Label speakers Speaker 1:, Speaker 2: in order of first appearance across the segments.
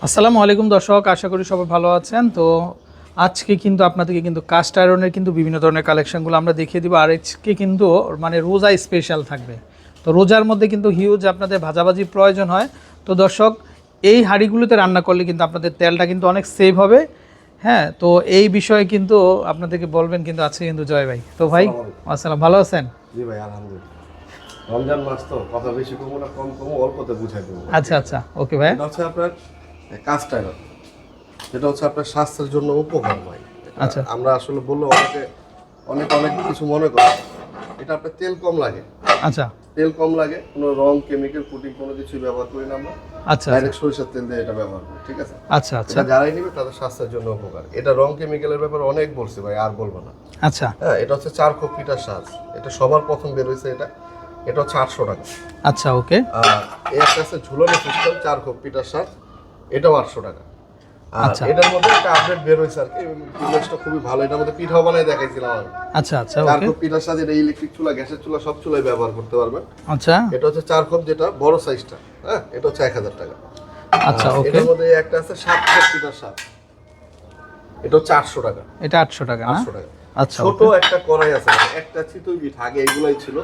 Speaker 1: আসসালামু আলাইকুম দর্শক, আশা করি সবাই ভালো আছেন। তো আজকে কিন্তু আপনাদেরকে কিন্তু কাস্ট আয়রনের কিন্তু বিভিন্ন ধরনের কালেকশনগুলো আমরা দেখিয়ে দিব। আর আজকে কিন্তু মানে রোজা স্পেশাল থাকবে। তো রোজার মধ্যে কিন্তু হিউজ আপনাদের ভাজাভাজি প্রয়োজন হয়। তো দর্শক, এই হাঁড়িগুলোতে রান্না করলে কিন্তু আপনাদের তেলটা কিন্তু অনেক সেভ হবে। হ্যাঁ, তো এই বিষয়ে কিন্তু আপনাদেরকে বলবেন কিন্তু আজকে কিন্তু জয় ভাই। তো ভাই আসসালাম, ভালো আছেন?
Speaker 2: জি ভাই, আলহামদুলিল্লাহ। রমজান মাস তো কথা বেশি কমো না, কম কমো, অল্পতে বুঝাই দেবো।
Speaker 1: আচ্ছা আচ্ছা, ওকে ভাই।
Speaker 2: এটা হচ্ছে আপনার কাস্ট আয়রন, যেটা হচ্ছে আপনার স্বাস্থ্যের জন্য উপকার ভাই।
Speaker 1: আচ্ছা
Speaker 2: আমরা আসলে বললে অনেকে অনেক কিছু মনে করে। এটা আপনার তেল কম লাগে।
Speaker 1: আচ্ছা
Speaker 2: তেল কম লাগে, কোনো রং কেমিক্যাল পুটিং কোনো কিছু ব্যবহার করি না আমরা।
Speaker 1: আচ্ছা
Speaker 2: ডাইরেক্ট সরিষার তেল দিয়ে এটা ব্যবহার করি, ঠিক আছে?
Speaker 1: আচ্ছা আচ্ছা
Speaker 2: এটা যারাই নিবে তাদের স্বাস্থ্যের জন্য উপকার। এটা রং কেমিক্যালের ব্যাপারে অনেক বলছি ভাই, আর বলবো না।
Speaker 1: আচ্ছা
Speaker 2: হ্যাঁ, এটা হচ্ছে 4 খোপ পিঠার সাজ। এটা সবার প্রথম বের হয়েছে। এটা হচ্ছে 800 টাকা।
Speaker 1: আচ্ছা ওকে।
Speaker 2: আর এই একটা আছে ঝুলানো সিস্টেম 4 খোপ পিঠার সাজ, এটাও 800 টাকা। আর
Speaker 1: আচ্ছা
Speaker 2: এটার মধ্যে একটা আপডেট বের হয়েছে আর কি, জিনিসটা খুবই ভালো। এটার মধ্যে পিঠাও বানাই দেখাইছিলাম আমি।
Speaker 1: আচ্ছা আচ্ছা
Speaker 2: 4
Speaker 1: ওকে।
Speaker 2: খোপ পিঠার সাজ, এটা ইলেকট্রিক চুলা, গ্যাসের চুলা, সব চুলায় ব্যবহার করতে পারবেন।
Speaker 1: আচ্ছা
Speaker 2: এটা হচ্ছে 4 খোপ, যেটা বড় সাইজটা। হ্যাঁ, এটা হচ্ছে 1000 টাকা।
Speaker 1: আচ্ছা ওকে।
Speaker 2: এটার মধ্যে একটা আছে 7 খোপ পিঠার সাজ, এটা হচ্ছে 800 টাকা।
Speaker 1: এটা 800 টাকা না?
Speaker 2: 800 টাকা।
Speaker 1: আচ্ছা
Speaker 2: ছোট
Speaker 1: ওকে।
Speaker 2: একটা কড়াই আছে, একটা চিতই পিঠা, আগে এগুলাই ছিল।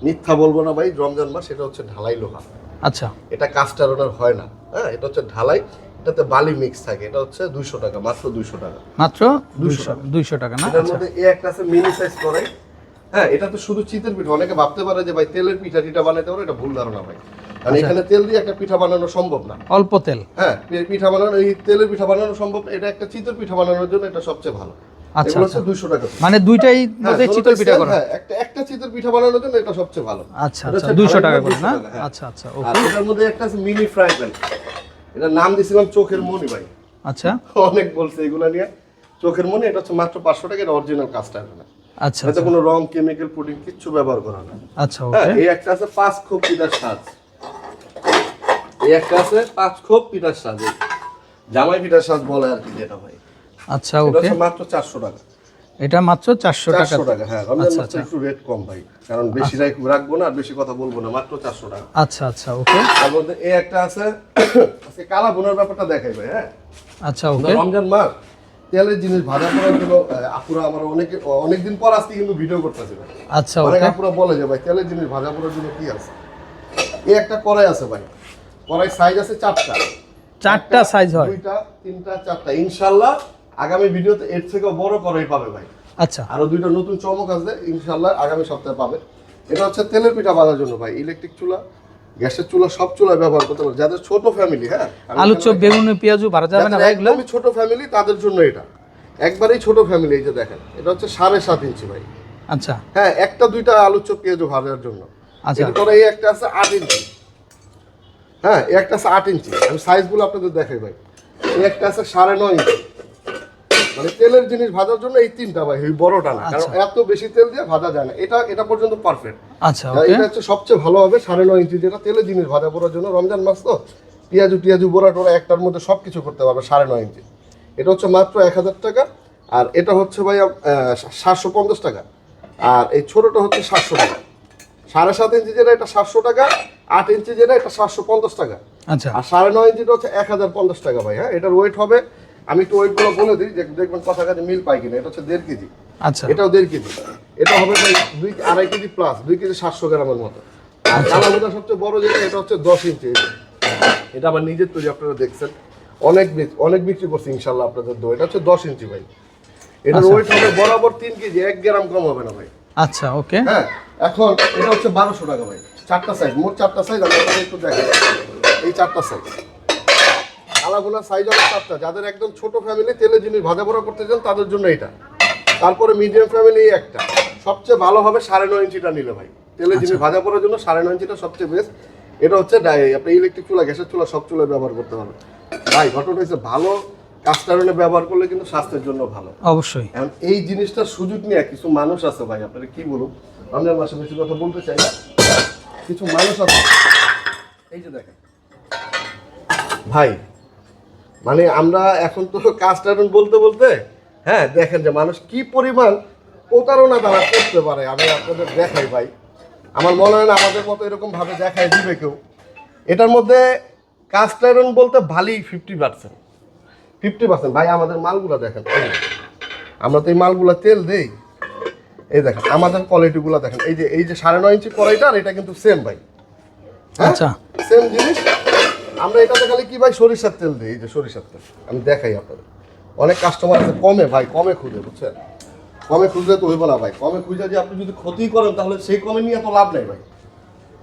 Speaker 2: মিথ্যা বলবো না ভাই, রমজান মাস। এটা হচ্ছে ঢালাই লোহা।
Speaker 1: আচ্ছা
Speaker 2: এটা কাস্ট আয়রনের হয় না। হ্যাঁ, এটা হচ্ছে ঢালাই, এটাতে বালি মিক্স থাকে। এটা হচ্ছে 200 টাকা, মাত্র 200 টাকা।
Speaker 1: মাত্র
Speaker 2: 200
Speaker 1: 200 টাকা না?
Speaker 2: এটার
Speaker 1: আচ্ছা
Speaker 2: মধ্যে এই একটা আছে মিনি সাইজ কড়াই। হ্যাঁ, এটা তো শুধু চিতের পিঠা। অনেকে ভাবতে পারে যে ভাই তেলের পিঠা টিঠা বানাইতে পারে, এটা ভুল ধারণা ভাই। কারণ এখানে তেল দিয়ে একটা পিঠা বানানো সম্ভব না।
Speaker 1: অল্প তেল।
Speaker 2: হ্যাঁ, পিঠা বানানো, এই তেলের পিঠা বানানো সম্ভব না। এটা একটা চিতের পিঠা বানানোর জন্য এটা সবচেয়ে ভালো।
Speaker 1: আচ্ছা
Speaker 2: এগুলো হচ্ছে
Speaker 1: আচ্ছা,
Speaker 2: 200 টাকা।
Speaker 1: মানে দুইটাই
Speaker 2: হ্যাঁ,
Speaker 1: মধ্যে চিতল পিঠা করা?
Speaker 2: হ্যাঁ, একটা চিতের পিঠা বানানোর জন্য এটা সবচেয়ে ভালো।
Speaker 1: আচ্ছা
Speaker 2: এটা
Speaker 1: আচ্ছা,
Speaker 2: হচ্ছে
Speaker 1: 200 টাকা
Speaker 2: ঢালাই
Speaker 1: করে না?
Speaker 2: 200 টাকা, হ্যাঁ।
Speaker 1: আচ্ছা আচ্ছা
Speaker 2: আর
Speaker 1: ওকে।
Speaker 2: এটার মধ্যে একটা আছে মিনি ফ্রাই প্যান। এটার নাম দিয়েছিলাম চোখের মনি ভাই।
Speaker 1: আচ্ছা
Speaker 2: অনেক বলছে এগুলা নিয়ে। চোখের মনি, এটা হচ্ছে মাত্র 500 টাকা। এটা অরিজিনাল কাস্ট আয়রন।
Speaker 1: আচ্ছা
Speaker 2: এতে
Speaker 1: আচ্ছা
Speaker 2: কোনো রং কেমিক্যাল পুডিং কিচ্ছু ব্যবহার করা না।
Speaker 1: আচ্ছা
Speaker 2: হ্যাঁ,
Speaker 1: ওকে।
Speaker 2: এই একটা আছে 5 খোপ পিঠার সাজ। এই একটা আছে 5 খোপ পিঠার সাজ, জামাই পিঠার সাজ বলে আর কি, যেটা ভাই।
Speaker 1: আচ্ছা
Speaker 2: এটা
Speaker 1: ওকে।
Speaker 2: হচ্ছে মাত্র 400 টাকা।
Speaker 1: এটা মাত্র 400 টাকা।
Speaker 2: 400 টাকা, হ্যাঁ। রমজান
Speaker 1: আচ্ছা
Speaker 2: মাসে
Speaker 1: আচ্ছা
Speaker 2: একটু রেট কম ভাই, কারণ বেশি রাখবো না আর বেশি কথা বলবো না। মাত্র 400 টাকা।
Speaker 1: আচ্ছা আচ্ছা ওকে।
Speaker 2: তার মধ্যে এই একটা আছে আজকে কালা বোনার ব্যাপারটা দেখাই ভাই। হ্যাঁ,
Speaker 1: আচ্ছা ওকে।
Speaker 2: রমজান মাস তেলের জিনিস ভাজা করার জন্য আপুরা আমার অনেকদিন পর আজকে কিন্তু ভিডিও করতেছে ভাই।
Speaker 1: আচ্ছা
Speaker 2: অনেক
Speaker 1: ওকে।
Speaker 2: আপুরা বলে যে ভাই তেলের জিনিস ভাজা করার জন্য কি আছে। এই একটা কড়াই আছে ভাই। কড়াই সাইজ আছে 4টা।
Speaker 1: 4টা সাইজ হয়?
Speaker 2: 2টা 3টা 4টা। ইনশাআল্লাহ আগামী ভিডিওতে এর থেকেও বড় কড়াই পাবে ভাই।
Speaker 1: আচ্ছা
Speaker 2: আরো 2টা নতুন চমক আছে, ইনশাআল্লাহ আগামী সপ্তাহে পাবে। এটা হচ্ছে তেলের পিঠা ভাজার জন্য ভাই। ইলেকট্রিক চুলা, গ্যাসের চুলা, সব চুলা ব্যবহার করতে পারবে। যাদের ছোট ফ্যামিলি, হ্যাঁ,
Speaker 1: আলু চপ, বেগুন, পেঁয়াজু ভাজা যাবে না ভাই এগুলো?
Speaker 2: একদমই ছোট ফ্যামিলি, তাদের জন্য এটা একবারেই ছোট ফ্যামিলি। এই যে দেখেন, এটা হচ্ছে 7.5 ইঞ্চি ভাই।
Speaker 1: আচ্ছা
Speaker 2: হ্যাঁ, একটা 2টা আলু চপ পেঁয়াজু ভাজার জন্য।
Speaker 1: আচ্ছা
Speaker 2: এরপরে এই একটা আছে 8 ইঞ্চি। হ্যাঁ, এই একটা আছে 8 ইঞ্চি। আমি সাইজগুলো আপনাদের দেখাই ভাই। এই একটা আছে 9.5 ইঞ্চি। মানে তেলের জিনিস ভাজার জন্য এই 3টা ভাই, এই বড়টা না, কারণ এত বেশি তেল দিয়ে ভাজা যায় না। এটা পর্যন্ত পারফেক্ট।
Speaker 1: আচ্ছা ওকে।
Speaker 2: এটা হচ্ছে সবচেয়ে ভালো হবে 9.5 ইঞ্চি, যেটা তেলের জিনিস ভাজা করার জন্য। রমজান মাস তো টিয়াজু বোরা টোরা একটার মধ্যে সবকিছু করতে পারবে। 9.5 ইঞ্চি এটা হচ্ছে মাত্র 1000 টাকা। আর এটা হচ্ছে ভাই 750 টাকা। আর এই ছোটটা হচ্ছে 700 টাকা। 7.5 ইঞ্চি যেটা, এটা 700 টাকা। 8 ইঞ্চি যেটা, এটা 750 টাকা।
Speaker 1: আচ্ছা
Speaker 2: আর 9.5 ইঞ্চিটা হচ্ছে 1050 টাকা ভাই। হ্যাঁ, এটার ওয়েট হবে, আমি একটু ওয়েটগুলো বলে দিই, দেখবেন কথা কাজে মিল পাই কিনা। এটা হচ্ছে 1.5 কেজি।
Speaker 1: আচ্ছা
Speaker 2: এটাও 1.5 কেজি। এটা হবে ভাই 2.5 কেজি প্লাস, 2 কেজি 700 গ্রামের মতো। আর কালাবুদা সবচেয়ে বড় যেটা, এটা হচ্ছে 10 ইঞ্চি। এটা আমার নিজের তৈরি, আপনারা দেখছেন। অনেক বিক্রি করছি ইনশাল্লাহ আপনাদের দো। এটা হচ্ছে 10 ইঞ্চি ভাই। এটার ওয়েট হবে বরাবর 3 কেজি, 1 গ্রাম কম হবে না ভাই।
Speaker 1: আচ্ছা ওকে।
Speaker 2: হ্যাঁ, এখন এটা হচ্ছে 1200 টাকা ভাই। 4টা সাইজ, মোট 4টা সাইজ। আমি আপনাদের একটু দেখাই, এই 4টা সাইজ। আলাগুলা সাইজ হবে 4টা। যাদের একদম ছোট ফ্যামিলি, তেলের জিনিস ভাজা পোড়া করতে চান, তাদের জন্য এটা। তারপরে মিডিয়াম ফ্যামিলি একটা। সবচেয়ে ভালো হবে 9.5 ইঞ্চিটা নিলে ভাই। তেলের জিনিস ভাজা পোড়ার জন্য 9.5 ইঞ্চিটা সবচেয়ে বেস্ট। এটা হচ্ছে আপনি ইলেকট্রিক চুলা, গ্যাসের চুলা, সব চুলায় ব্যবহার করতে পারবেন ভাই। ঘটনা হচ্ছে ভালো কাস্ট আয়রনে ব্যবহার করলে কিন্তু স্বাস্থ্যের জন্য ভালো।
Speaker 1: অবশ্যই।
Speaker 2: এখন এই জিনিসটার সুযোগ নিয়ে কিছু মানুষ আছে ভাই, আপনারা কি বলুন, রমজান মাসে বেশি কথা বলতে চাই না। কিছু মানুষ আছে, এই যে দেখেন ভাই, মানে আমরা এখন তো কাস্ট আয়রন বলতে বলতে, হ্যাঁ, দেখেন যে মানুষ কি পরিমাণ প্রতারণা তারা করতে পারে। আমি আপনাদের দেখাই ভাই, আমার মনে হয় না আমাদের মতো এরকম ভাবে দেখায় দিবে কেউ। এটার মধ্যে কাস্ট আয়রন বলতে ভালোই 50%। ভাই আমাদের মালগুলা দেখেন, আমরা তো এই মালগুলা তেল দেই, এই দেখেন আমাদের কোয়ালিটিগুলো দেখেন, এই যে 9.5 ইঞ্চি কড়াইটা আর এটা কিন্তু সেম ভাই।
Speaker 1: আচ্ছা,
Speaker 2: সেম জিনিস। আমরা এটাতে খালি কি ভাই সরিষার তেল দিই, এই যে সরিষার তেল আমি দেখাই আপনাদের। অনেক কাস্টমার আছে কমে ভাই, কমে খুঁজে, বুঝছেন? কমে খুঁজলে তো হইব না ভাই, কমে খুঁজে যে আপনি যদি ক্ষতি করেন তাহলে সেই কমে নিয়ে তো লাভ নেই ভাই।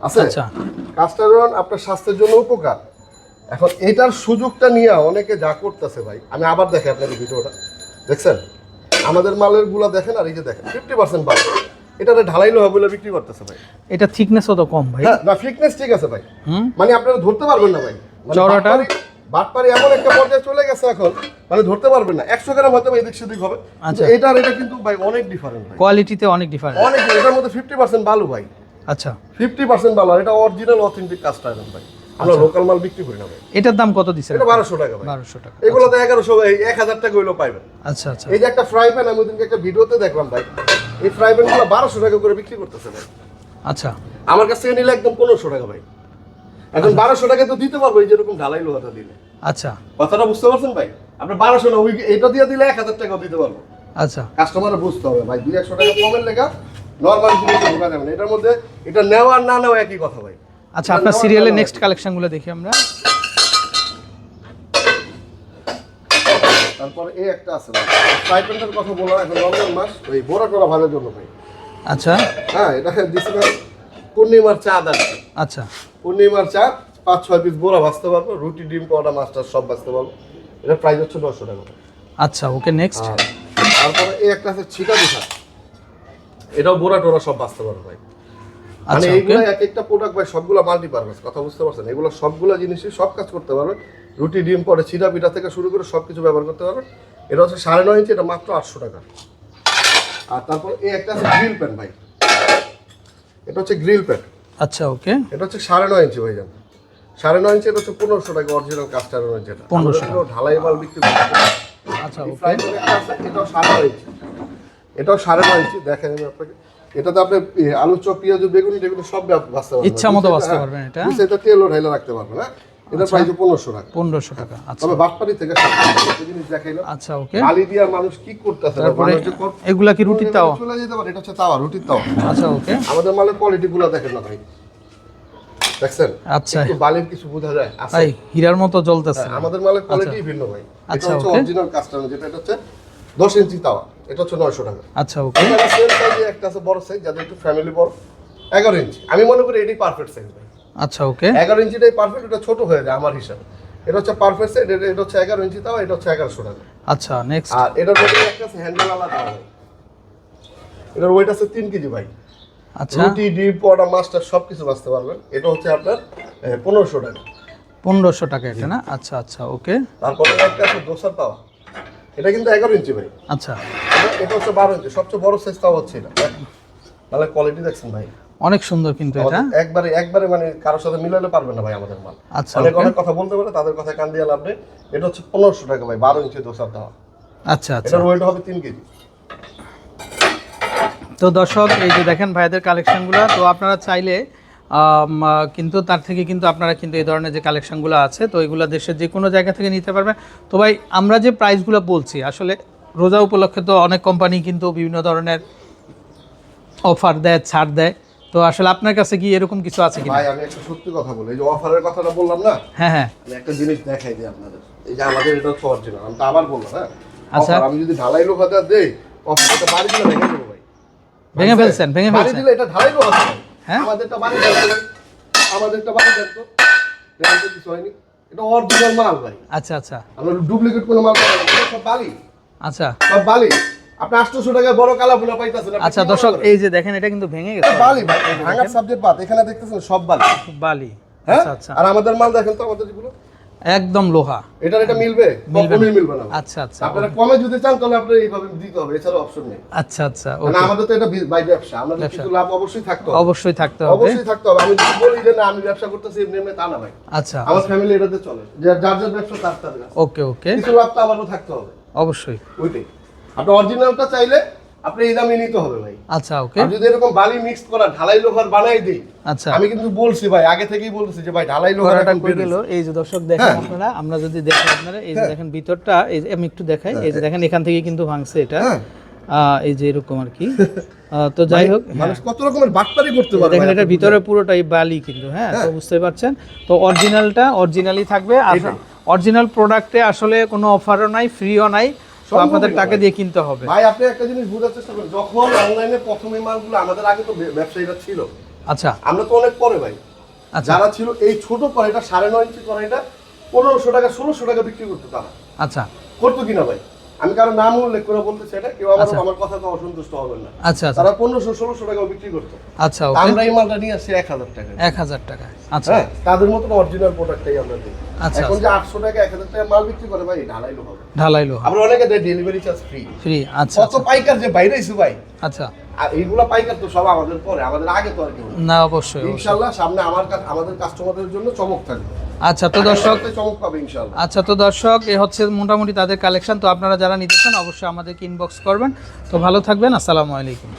Speaker 2: আছে কাস্ট আয়রন আপনার স্বাস্থ্যের জন্য উপকার। এখন এটার সুযোগটা নিয়ে অনেকে যা করতেছে ভাই, আমি আবার দেখাই আপনাদের ভিডিওটা, দেখছেন আমাদের মালের গুলা দেখেন, আর এই যে দেখেন 50% বাদ, এটাতে ঢালাই লোহা বলে বিক্রি করতেছে ভাই।
Speaker 1: এটা থিকনেসও তো কম ভাই।
Speaker 2: হ্যাঁ না, ফিটনেস ঠিক আছে ভাই, মানে আপনারা ধরতে পারবেন না ভাই,
Speaker 1: চওড়াটা
Speaker 2: বাটপারি এমন একটা পর্যায়ে চলে গেছে এখন, মানে ধরতে পারবেন না। 100 গ্রাম হয়তো এদিক সেদিক হবে,
Speaker 1: আচ্ছা
Speaker 2: এটা আর এটা কিন্তু ভাই অনেক ডিফারেন্ট ভাই,
Speaker 1: কোয়ালিটিতে অনেক ডিফারেন্ট,
Speaker 2: অনেক। এটার মধ্যে 50% বালু ভাই।
Speaker 1: আচ্ছা
Speaker 2: 50% বালু, আর এটা অরিজিনাল অথেন্টিক কাস্ট আয়রন ভাই। আমরা লোকাল মাল বিক্রি করি না ভাই।
Speaker 1: এটার দাম কত দিছেন?
Speaker 2: এটা 1200 টাকা ভাই।
Speaker 1: 1200 টাকা।
Speaker 2: এগুলো তো 1100, 1000 টাকা হইলো পাইবেন।
Speaker 1: আচ্ছা আচ্ছা।
Speaker 2: এই যে একটা ফ্রাই প্যান আমি ওদিনকে একটা ভিডিওতে দেখলাম ভাই, এই ফ্রাই প্যানগুলো 1200 টাকা করে বিক্রি করতেছে ভাই।
Speaker 1: আচ্ছা,
Speaker 2: আমার কাছ থেকে নিলে একদম 1500 টাকা ভাই। এখন 1200 টাকা তো দিতে পারবো এই যেরকম ঢালাই লোহাটা দিলে।
Speaker 1: আচ্ছা,
Speaker 2: কথাটা বুঝতে পারছেন ভাই? আপনি 1200 না, ওই এটা দিয়ে দিলে 1000 টাকাও দিতে পারবো।
Speaker 1: আচ্ছা,
Speaker 2: কাস্টমার বুঝতে হবে ভাই, 200 টাকা কমের লেখা নরমাল জিনিস ঢোকা যাবে না। এটার মধ্যে এটা নেওয়া আর না নেওয়া একই কথা ভাই।
Speaker 1: আচ্ছা, আপনার সিরিয়ালের নেক্সট কালেকশনগুলো দেখি আমরা।
Speaker 2: তারপরে এই একটা আছে ভাই, ফ্রাই প্যানের কথা বললাম, এখন রমজান মাস, ওই বড়া টরা ভাজার জন্য ভাই।
Speaker 1: আচ্ছা,
Speaker 2: হ্যাঁ এটা দিছি ভাই পূর্ণিমার চাঁদ আর কি।
Speaker 1: আচ্ছা,
Speaker 2: পূর্ণিমার চাঁদ 5-6 পিস বড়া ভাজতে পারবো, রুটি ডিম পাউডার মাস্টার সব ভাজতে পারবো। এটা প্রাইস হচ্ছে 900 টাকা।
Speaker 1: আচ্ছা, ওকে নেক্সট।
Speaker 2: তারপরে এই একটা আছে ছিটা পিঠা, এটাও বড়া টরা সব ভাজতে পারবো ভাই। মানে
Speaker 1: আচ্ছা,
Speaker 2: এইগুলো
Speaker 1: ওকে।
Speaker 2: এক একটা প্রোডাক্ট ভাই সবগুলা মাল্টিপারপাস, কথা বুঝতে পারছেন? এগুলো সবগুলা জিনিসই সব কাজ করতে পারবে, রুটি ডিম পরে ছিটা পিঠা থেকে শুরু করে সবকিছু ব্যবহার করতে পারবে। এটা হচ্ছে 9.5 ইঞ্চি, এটা মাত্র 800 টাকা। আর তারপর এই একটা আছে গ্রিল প্যান ভাই, এটা হচ্ছে গ্রিল প্যান।
Speaker 1: আচ্ছা, ওকে।
Speaker 2: এটা হচ্ছে 9.5 ইঞ্চি ভাই, জান 9.5 ইঞ্চি, এটা হচ্ছে 1500 টাকা অরিজিনাল কাস্ট আয়রন, যেটা
Speaker 1: 1500
Speaker 2: টাকা ঢালাই মাল বিক্রি করতে।
Speaker 1: আচ্ছা, ওকে।
Speaker 2: ফ্রাই প্যান একটা আছে, এটাও 9.5 ইঞ্চি, এটাও 9.5 ইঞ্চি। দেখেন আমি আপনাকে, এটাতে আপনি আলু চপ, পেঁয়াজ, বেগুনি টেগুনি সব ভাজতে পারবেন,
Speaker 1: ইচ্ছা মতো ভাজতে পারবেন। এটা
Speaker 2: এটা তেলও ঢাইলা রাখতে পারবেন। হ্যাঁ, এটা প্রাইস 1500 টাকা।
Speaker 1: 1500 টাকা। আচ্ছা,
Speaker 2: তবে বাটপাড়ি থেকে একটা জিনিস দেখাইলো,
Speaker 1: আচ্ছা, ওকে।
Speaker 2: বালি দিয়া মানুষ কি করতেছে,
Speaker 1: তারপরে এগুলা কি রুটির তাওয়া?
Speaker 2: চলে যেতে পারে, এটা হচ্ছে তাওয়া, রুটির তাওয়া।
Speaker 1: আচ্ছা, ওকে।
Speaker 2: আমাদের মালের কোয়ালিটি গুলো দেখেন না ভাই, দেখছেন?
Speaker 1: আচ্ছা,
Speaker 2: একটু বালির কিছু বোঝা যায় আছে।
Speaker 1: ভাই হীরার মতো জ্বলতেছে।
Speaker 2: আমাদের মালের কোয়ালিটি ভিন্ন ভাই। এটা
Speaker 1: আচ্ছা,
Speaker 2: হচ্ছে
Speaker 1: ওকে।
Speaker 2: অরিজিনাল কাস্টমার, যেটা এটা হচ্ছে 10 ইঞ্চি তাওয়া, এটা হচ্ছে 900 টাকা।
Speaker 1: আচ্ছা, ওকে।
Speaker 2: এখানে সেম সাইজে একটা আছে বড় সাইজ, যাদের একটু ফ্যামিলি বড়, 11 ইঞ্চি। আমি মনে করি এটাই পারফেক্ট সাইজ ভাই।
Speaker 1: আচ্ছা, ওকে।
Speaker 2: 11 ইঞ্চিটাই পারফেক্ট, এটা ছোট হয়ে যায় আমার হিসাবে। এটা হচ্ছে পারফেক্ট সাইজ, এটা হচ্ছে 11 ইঞ্চি তাওয়া, এটা হচ্ছে 1100 টাকা।
Speaker 1: আচ্ছা, নেক্সট।
Speaker 2: আর এটার মধ্যে একটা আছে হ্যান্ডেল আলাদা ভাই, এটার ওয়েট আছে 3 কেজি ভাই।
Speaker 1: আচ্ছা,
Speaker 2: রুটি ডিম পরোটা মাস্টার সবকিছু বাঁচতে পারবেন। এটা হচ্ছে আপনার 1500 টাকা।
Speaker 1: 1500 টাকা এটা না? আচ্ছা, আচ্ছা, ওকে।
Speaker 2: তারপরে একটা আছে দোসার তাওয়া, এটা কিন্তু 11 ইঞ্চি ভাই।
Speaker 1: আচ্ছা,
Speaker 2: এটা হচ্ছে 12 ইঞ্চি, সবচেয়ে বড় সাইজ তাওয়া হচ্ছে এটা। তাহলে কোয়ালিটি দেখছেন ভাই,
Speaker 1: অনেক সুন্দর কিন্তু এটা।
Speaker 2: একবারে মানে কারোর সাথে মিলাইলে পারবেন না ভাই আমাদের মাল।
Speaker 1: আচ্ছা,
Speaker 2: অনেক
Speaker 1: ওকে।
Speaker 2: অনেক কথা বলতে পারে, তাদের কথা কান দিয়ে লাভ নেই। এটা হচ্ছে 1500 টাকা ভাই, 12 ইঞ্চি দোসার তাওয়া।
Speaker 1: আচ্ছা, আচ্ছা।
Speaker 2: এটার ওয়েট হবে 3 কেজি।
Speaker 1: তো দর্শক, এই যে দেখেন ভাইদের কালেকশনগুলো, তো আপনারা চাইলে কিন্তু তার থেকে কিন্তু আপনারা কিন্তু এই ধরনের যে কালেকশনগুলো আছে, তো এগুলো দেশের যে কোনো জায়গা থেকে নিতে পারবেন। তো ভাই আমরা যে প্রাইসগুলো বলছি, আসলে রোজা উপলক্ষে তো অনেক কোম্পানি কিন্তু বিভিন্ন ধরনের অফার দেয়, ছাড় দেয়। তো আসলে আপনার কাছে কি এরকম কিছু আছে কি?
Speaker 2: ভাই আমি একটা সত্যি কথা বলি, এই যে অফারের কথাটা বললাম না,
Speaker 1: হ্যাঁ, হ্যাঁ।
Speaker 2: আমি একটা জিনিস দেখাই দিই আপনাদের। এই যে আমাদের এটা হচ্ছে অরিজিনাল, আমি তো আবার বললাম, হ্যাঁ
Speaker 1: আচ্ছা।
Speaker 2: offer, আমি যদি ঢালাই লোহাটা দেই, অফারটা বাড়ি দিলে ভেঙে দেবো ভাই।
Speaker 1: ভেঙে ফেলছেন?
Speaker 2: বাড়ি দিলে এটা ঢালাই লোহা ভাই।
Speaker 1: হ্যাঁ?
Speaker 2: আমাদেরটা বাড়ি দেন তো ভাই, আমাদেরটা বাড়ি দেন তো, দেখেন তো কিছু হয়নি। এটা অরিজিনাল মাল ভাই,
Speaker 1: আচ্ছা, আচ্ছা,
Speaker 2: আমরা ডুপ্লিকেট কোনো মাল পাবো না, এটা সব বালি,
Speaker 1: আচ্ছা,
Speaker 2: সব বালি। আপনি 800 টাকায় বড় কালা ফুলা পাইতাছেন। আপনি
Speaker 1: আচ্ছা।
Speaker 2: কি
Speaker 1: দর্শক,
Speaker 2: মনে করেন?
Speaker 1: এই যে দেখেন এটা কিন্তু ভেঙে গেছে,
Speaker 2: বালি ভাই, ভাঙার সাবজেক্ট বাদ, এখানে দেখতেছেন সব বালি।
Speaker 1: বালি।
Speaker 2: হ্যাঁ,
Speaker 1: আচ্ছা, আচ্ছা।
Speaker 2: আর আমাদের মাল দেখেন তো, আমাদের যেগুলো
Speaker 1: একদম লোহা।
Speaker 2: এটা মিলবে? কখনোই মিলবে না।
Speaker 1: আচ্ছা, আচ্ছা,
Speaker 2: আপনারা কমে যদি চান তাহলে আপনারা এইভাবে দিতে হবে, এছাড়া অপশন নেই।
Speaker 1: আচ্ছা, আচ্ছা,
Speaker 2: মানে
Speaker 1: ওকে।
Speaker 2: আমাদের তো এটা বাই ব্যবসা, আমাদের কিছু লাভ অবশ্যই থাকতে হবে।
Speaker 1: অবশ্যই থাকতে হবে।
Speaker 2: অবশ্যই থাকতে হবে। আমি যদি বলি যে না আমি ব্যবসা করতেছি এমনি এমনি, তা না ভাই।
Speaker 1: আচ্ছা,
Speaker 2: আমার ফ্যামিলি এটাতে চলে, যে যার যার ব্যবসা তার তার কাছে।
Speaker 1: ওকে, ওকে।
Speaker 2: কিছু লাভ তো আমারও থাকতে হবে,
Speaker 1: অবশ্যই।
Speaker 2: ওইটাই। আপনি অরিজিনালটা চাইলে আপনি এই দামে নিতে হবে ভাই।
Speaker 1: আচ্ছা ওকে।
Speaker 2: আমি যদি এরকম বালি মিক্স করা ঢালাই লোহার বানাই দিই,
Speaker 1: আচ্ছা
Speaker 2: আমি কিন্তু বলছি ভাই, আগে থেকেই বলছি যে ভাই ঢালাই লোহার
Speaker 1: করাটা
Speaker 2: এখন
Speaker 1: কই
Speaker 2: বের
Speaker 1: গেল।
Speaker 2: হয়েছে।
Speaker 1: এই যে দর্শক দেখেন আপনারা, আমরা যদি দেখেন আপনারা এই যে দেখেন ভিতরটা, এই যে আমি একটু দেখাই, এই যে দেখেন এখান থেকে কিন্তু ভাঙছে এটা,
Speaker 2: হ্যাঁ।
Speaker 1: এই যে এরকম আর কি। তো যাই হোক,
Speaker 2: মানুষ কত রকমের বাটপারি করতে পারে
Speaker 1: দেখেন
Speaker 2: ভাই,
Speaker 1: এটা
Speaker 2: আপনি
Speaker 1: ভিতরে পুরোটাই বালি কিন্তু, হ্যাঁ তো বুঝতে পারছেন। তো অরিজিনালটা অরিজিনালি থাকবে, আর অরিজিনাল প্রোডাক্টে আসলে কোনো অফারও নাই, ফ্রিও নাই, তো আপনাদের টাকা দিয়ে কিনতে হবে।
Speaker 2: ভাই আপনি একটা জিনিস বোঝার চেষ্টা করেন, যখন অনলাইনে প্রথম এই মালগুলো, আমাদের আগে তো ব্যবসায়ীরা ছিল,
Speaker 1: আচ্ছা
Speaker 2: আমরা তো অনেক পরে ভাই,
Speaker 1: আচ্ছা
Speaker 2: যারা ছিল এই ছোট কড়াইটা 9.5 ইঞ্চি কড়াইটা 1500 টাকা 1600 টাকা বিক্রি করতো তারা,
Speaker 1: আচ্ছা
Speaker 2: করতো কিনা ভাই, আমি কারো নাম উল্লেখ করে বলতেছি, এটা কেউ আমার কথা তো অসন্তুষ্ট হবেন না,
Speaker 1: আচ্ছা আচ্ছা
Speaker 2: তারা 1500-1600 টাকা বিক্রি করতো,
Speaker 1: আচ্ছা ওকে,
Speaker 2: আমরা এই মালটা নিয়ে আসছি 1000 টাকা।
Speaker 1: 1000 টাকা, আচ্ছা
Speaker 2: হ্যাঁ, তাদের মতন অরিজিনাল প্রোডাক্টটাই আমরা দিই।
Speaker 1: আচ্ছা,
Speaker 2: এখন যে 800 টাকা 1000 টাকা মাল বিক্রি করে ভাই, ঢালাইলো হবে।
Speaker 1: ঢালাই লোহা
Speaker 2: আমরা অনেকে দেয় ডেলিভারি চার্জ ফ্রি।
Speaker 1: ফ্রি, আচ্ছা
Speaker 2: কত পাইকার যে বাইরে আইছে ভাই,
Speaker 1: আচ্ছা।
Speaker 2: আর এইগুলা পাইকার তো সব আমাদের পরে, আমাদের আগে তো আর কেউ না।
Speaker 1: না অবশ্যই অবশ্যই।
Speaker 2: ইনশাআল্লাহ সামনে আমাদের কাস্টমারদের জন্য চমক থাকবে।
Speaker 1: আচ্ছা তো দর্শক,
Speaker 2: চমক পাবে ইনশাআল্লাহ।
Speaker 1: আচ্ছা তো দর্শক, এ হচ্ছে মোটামুটি তাদের কালেকশন। তো আপনারা যারা নিতে চান অবশ্যই আমাদেরকে ইনবক্স করবেন। তো ভালো থাকবেন, আসসালামু আলাইকুম।